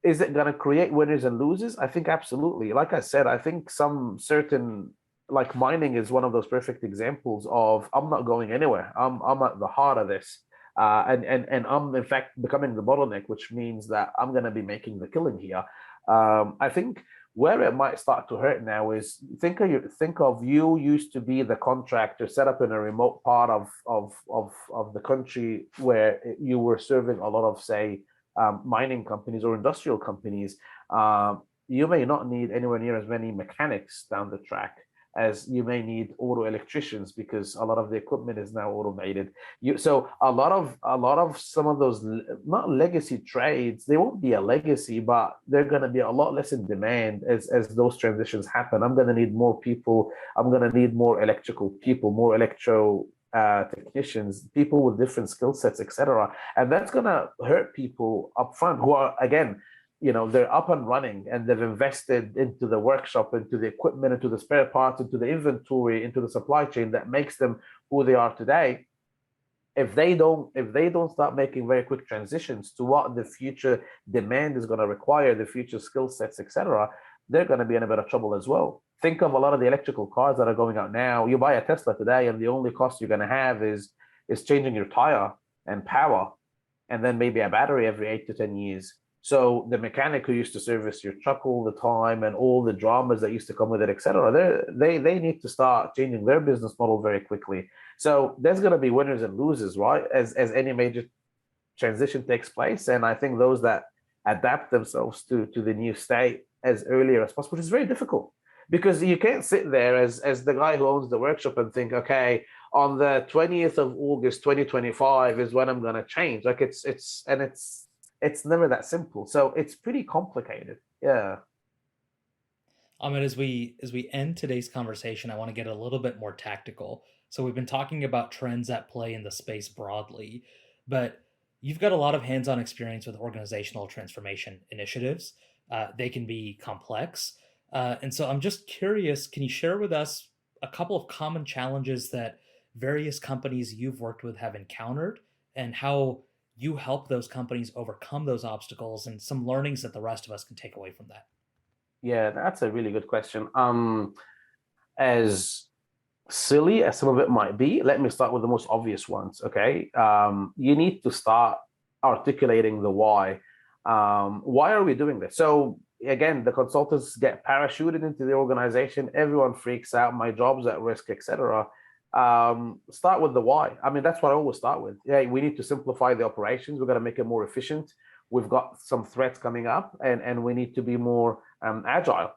is it going to create winners and losers? I think absolutely. Like I said, I think some certain, like mining is one of those perfect examples of I'm not going anywhere. I'm at the heart of this. And I'm in fact becoming the bottleneck, which means that I'm going to be making the killing here. I think where it might start to hurt now is think of you used to be the contractor set up in a remote part of the country where you were serving a lot of, say, mining companies or industrial companies. You may not need anywhere near as many mechanics down the track as you may need auto electricians, because a lot of the equipment is now automated. So a lot of some of those, not legacy trades, they won't be a legacy, but they're going to be a lot less in demand as those transitions happen. I'm going to need more people. I'm going to need more electrical people, more electro technicians, people with different skill sets, etc. And that's going to hurt people up front who are, again, they're up and running and they've invested into the workshop, into the equipment, into the spare parts, into the inventory, into the supply chain that makes them who they are today. If they don't start making very quick transitions to what the future demand is going to require, the future skill sets, etc., they're going to be in a bit of trouble as well. Think of a lot of the electrical cars that are going out now. You buy a Tesla today, and the only cost you're going to have is changing your tire and power, and then maybe a battery every 8 to 10 years. So the mechanic who used to service your truck all the time and all the dramas that used to come with it, etc., they need to start changing their business model very quickly. So there's going to be winners and losers, right? As any major transition takes place, and I think those that adapt themselves to the new state as earlier as possible, which is very difficult, because you can't sit there as the guy who owns the workshop and think, okay, on the 20th of August 2025 is when I'm going to change. Like it's never that simple. So it's pretty complicated. Yeah. Ahmed, as we end today's conversation, I want to get a little bit more tactical. So we've been talking about trends at play in the space broadly, but you've got a lot of hands-on experience with organizational transformation initiatives. They can be complex. And so I'm just curious, can you share with us a couple of common challenges that various companies you've worked with have encountered, and how you help those companies overcome those obstacles, and some learnings that the rest of us can take away from that? Yeah, that's a really good question. As silly as some of it might be, let me start with the most obvious ones, okay? You need to start articulating the why. Why are we doing this? So again, the consultants get parachuted into the organization, everyone freaks out, my job's at risk, etc. Start with the why. I mean, that's what I always start with. Yeah, we need to simplify the operations. We're going to make it more efficient. we've got some threats coming up, and we need to be more agile.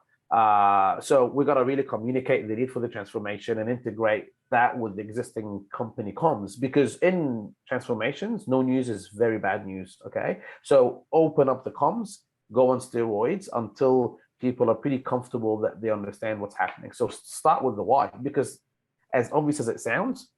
So we got to really communicate the need for the transformation and integrate that with the existing company comms, because in transformations, no news is very bad news. Okay, so open up the comms, go on steroids until people are pretty comfortable that they understand what's happening. So start with the why, because as obvious as it sounds,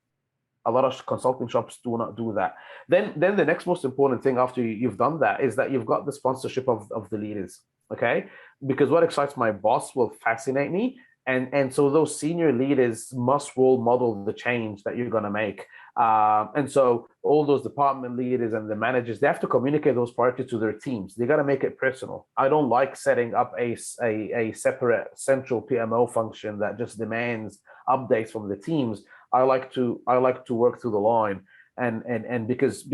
a lot of consulting shops do not do that. Then the next most important thing after you've done that is that you've got the sponsorship of the leaders. Okay, because what excites my boss will fascinate me, and so those senior leaders must role model the change that you're going to make. And so all those department leaders and the managers, they have to communicate those priorities to their teams. They got to make it personal. I don't like setting up a separate central PMO function that just demands updates from the teams. I like to work through the line, and because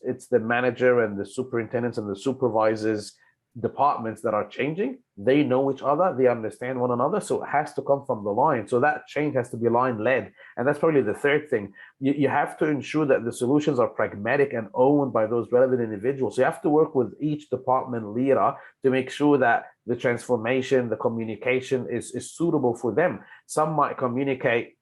it's the manager and the superintendents and the supervisors departments that are changing, they know each other, they understand one another, so it has to come from the line. So that change has to be line led, and that's probably the third thing. You have to ensure that the solutions are pragmatic and owned by those relevant individuals. So you have to work with each department leader to make sure that the transformation, the communication is suitable for them. Some might communicate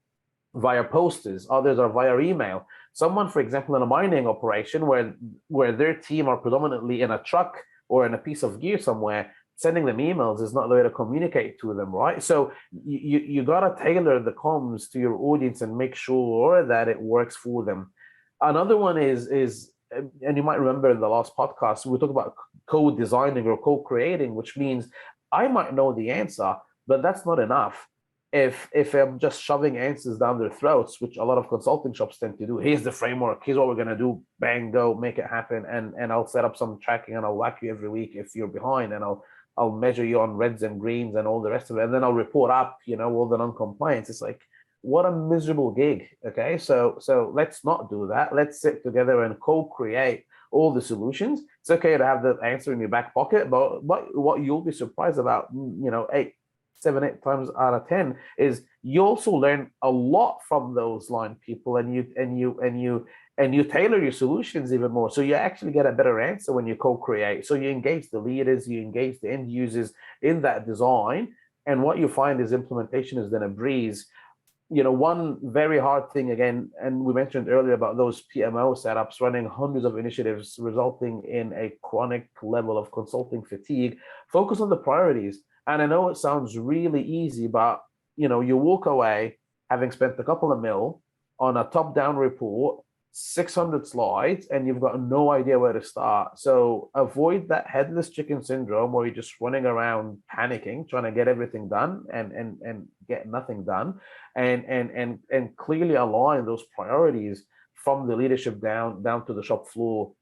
via posters, others are via email. Someone, for example, in a mining operation where their team are predominantly in a truck or in a piece of gear somewhere, sending them emails is not the way to communicate to them, right? So you gotta tailor the comms to your audience and make sure that it works for them. Another one is, and you might remember in the last podcast, we talked about co-designing or co-creating, which means I might know the answer, but that's not enough. If I'm just shoving answers down their throats, which a lot of consulting shops tend to do, here's the framework, here's what we're going to do, bang, go, make it happen, and I'll set up some tracking and I'll whack you every week if you're behind, and I'll measure you on reds and greens and all the rest of it, and then I'll report up, all the non-compliance. It's like, what a miserable gig. Okay, so let's not do that. Let's sit together and co-create all the solutions. It's okay to have the answer in your back pocket, but what you'll be surprised about, 8 times out of 10 is you also learn a lot from those line people, and you tailor your solutions even more. So you actually get a better answer when you co-create. So you engage the leaders, you engage the end users in that design, and what you find is implementation is then a breeze. One very hard thing again, and we mentioned earlier about those PMO setups running hundreds of initiatives, resulting in a chronic level of consulting fatigue. Focus on the priorities. And I know it sounds really easy, but you walk away having spent a couple of mil on a top-down report, 600 slides, and you've got no idea where to start. So avoid that headless chicken syndrome where you're just running around panicking, trying to get everything done and get nothing done, and clearly align those priorities from the leadership down to the shop floor.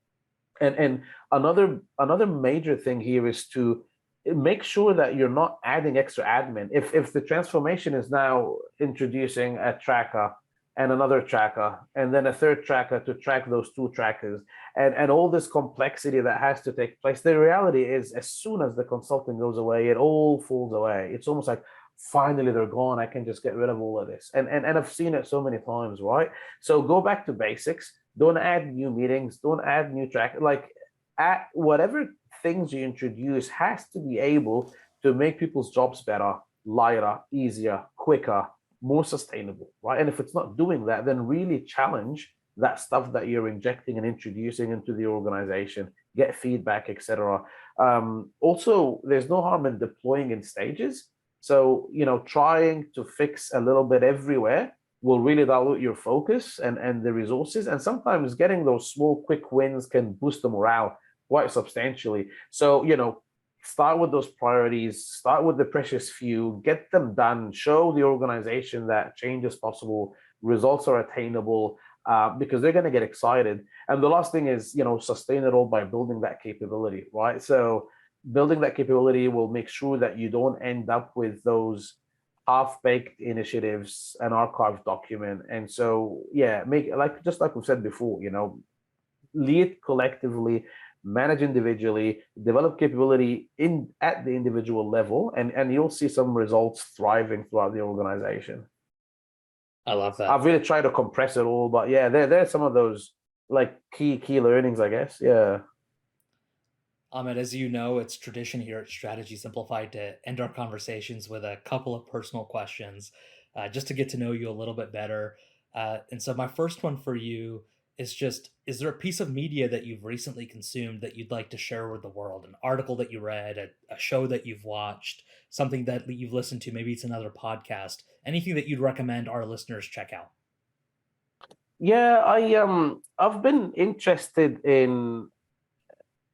And another major thing here is to make sure that you're not adding extra admin. If the transformation is now introducing a tracker and another tracker and then a third tracker to track those two trackers and all this complexity that has to take place, the reality is as soon as the consulting goes away, it all falls away. It's almost like finally they're gone. I can just get rid of all of this. And I've seen it so many times, right? So go back to basics. Don't add new meetings. Don't add new track. At whatever things you introduce has to be able to make people's jobs better, lighter, easier, quicker, more sustainable, right? And if it's not doing that, then really challenge that stuff that you're injecting and introducing into the organization, get feedback, etc. Also, there's no harm in deploying in stages. So, trying to fix a little bit everywhere will really dilute your focus and the resources. And sometimes getting those small, quick wins can boost the morale quite substantially. So, start with those priorities, start with the precious few, get them done, show the organization that change is possible, results are attainable, because they're going to get excited. And the last thing is, sustain it all by building that capability, right? So building that capability will make sure that you don't end up with those half-baked initiatives, an archived document. And so, make just like we've said before, lead collectively, manage individually, develop capability at the individual level, and you'll see some results thriving throughout the organization. I love that. I've really tried to compress it all, but there's some of those key learnings, I guess. Yeah. Ahmed, as you know, it's tradition here at Strategy Simplified to end our conversations with a couple of personal questions, just to get to know you a little bit better. And so, my first one for you is just: is there a piece of media that you've recently consumed that you'd like to share with the world? An article that you read, a show that you've watched, something that you've listened to? Maybe it's another podcast. Anything that you'd recommend our listeners check out? Yeah, I've been interested in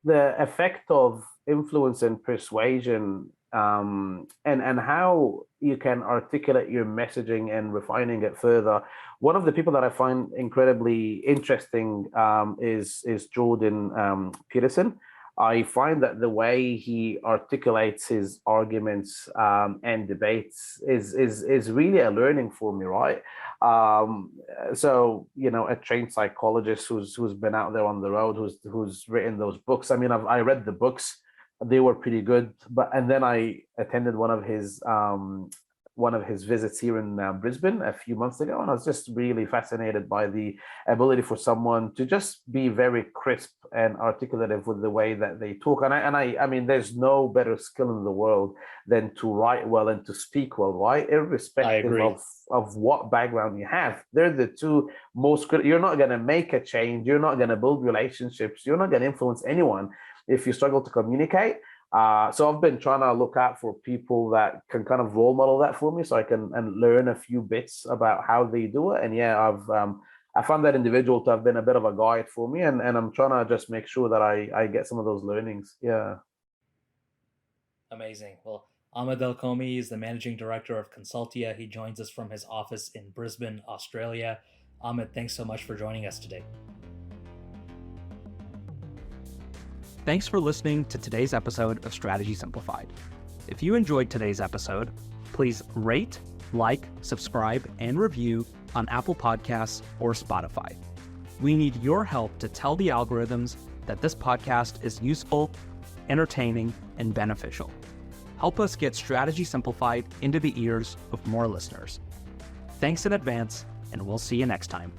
the effect of influence and persuasion, and how you can articulate your messaging and refining it further. One of the people that I find incredibly interesting is Jordan Peterson. I find that the way he articulates his arguments and debates is really a learning for me, right? So a trained psychologist who's been out there on the road, who's written those books. I mean, I read the books; they were pretty good. And then I attended one of his visits here in Brisbane a few months ago, and I was just really fascinated by the ability for someone to just be very crisp and articulative with the way that they talk. And I mean, there's no better skill in the world than to write well and to speak well, right? Irrespective of what background you have. They're the two most critical. You're not going to make a change. You're not going to build relationships. You're not going to influence anyone if you struggle to communicate. So I've been trying to look out for people that can kind of role model that for me, so I can learn a few bits about how they do it. And yeah, I found that individual to have been a bit of a guide for me, and I'm trying to just make sure that I get some of those learnings. Yeah. Amazing. Well, Ahmed Elkomi is the managing director of Consultia. He joins us from his office in Brisbane, Australia. Ahmed, thanks so much for joining us today. Thanks for listening to today's episode of Strategy Simplified. If you enjoyed today's episode, please rate, like, subscribe, and review on Apple Podcasts or Spotify. We need your help to tell the algorithms that this podcast is useful, entertaining, and beneficial. Help us get Strategy Simplified into the ears of more listeners. Thanks in advance, and we'll see you next time.